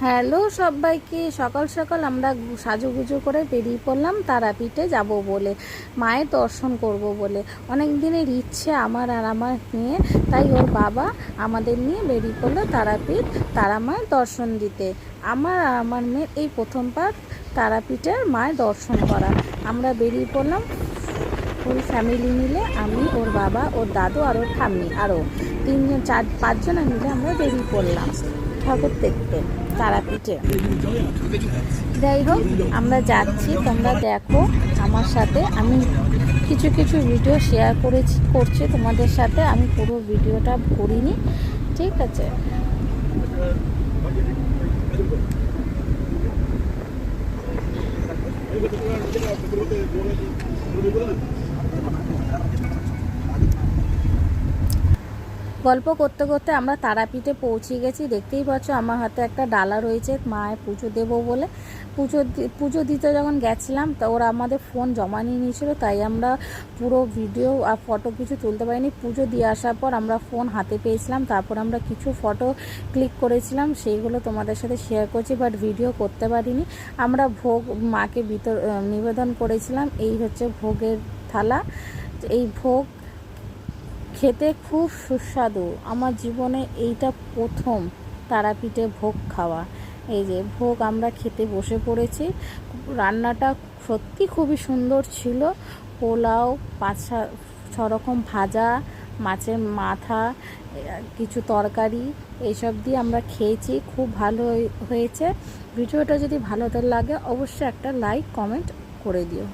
Hello সবাইকে, সকাল সকাল আমরা সাজুগুজু করে বেরিয়ে পড়লাম তারাপীঠে যাব বলে, মায়ের দর্শন করব বলে। অনেক দিনের ইচ্ছে আমার আর আমার নিয়ে, তাই ওর বাবা আমাদের নিয়ে বেরিয়ে পড়লো তারাপীঠ তারা মায়ের দর্শন দিতে। আমার আর আমার মেয়ের এই প্রথমবার তারাপীঠের মায়ের দর্শন করা। আমরা বেরিয়ে পড়লাম ফুল ফ্যামিলি মিলে, আমি, ওর বাবা, ওর দাদু আর ওর ঠাম্মি, আরও 3-4-5 মিলে আমরা বেরিয়ে পড়লাম ঠাকুর দেখতে তারাপীঠে। যাই হোক, আমরা যাচ্ছি, তোমরা দেখো আমার সাথে। আমি কিছু কিছু ভিডিও শেয়ার করছি তোমাদের সাথে, আমি পুরো ভিডিওটা করিনি, ঠিক আছে? গল্প করতে করতে আমরা তারাপীঠে পৌঁছে গেছি। দেখতেই পাচ্ছ আমার হাতে একটা ডালা রয়েছে, মায়ের পুজো দেবো বলে। পুজো দিতে যখন গেছিলাম তা ওরা আমাদের ফোন জমা নিয়ে নিয়েছিল, তাই আমরা পুরো ভিডিও আর ফটো কিছু তুলতে পারিনি। পুজো দিয়ে আসার পর আমরা ফোন হাতে পেয়েছিলাম, তারপর আমরা কিছু ফটো ক্লিক করেছিলাম, সেইগুলো তোমাদের সাথে শেয়ার করছি, বাট ভিডিও করতে পারিনি। আমরা ভোগ মাকে নিবেদন করেছিলাম। এই হচ্ছে ভোগের থালা। এই ভোগ খেতে খুব সুস্বাদু। আমার জীবনে এইটা প্রথম তারাপীঠে ভোগ খাওয়া। এই যে ভোগ আমরা খেতে বসে পড়েছি। রান্নাটা সত্যি খুবই সুন্দর ছিল। পোলাও, 5-6 রকম ভাজা, মাছের মাথা, কিছু তরকারি, এইসব দিয়ে আমরা খেয়েছি। খুব ভালো হয়েছে। ভিডিওটা যদি ভালো লাগে অবশ্যই একটা লাইক কমেন্ট করে দিও।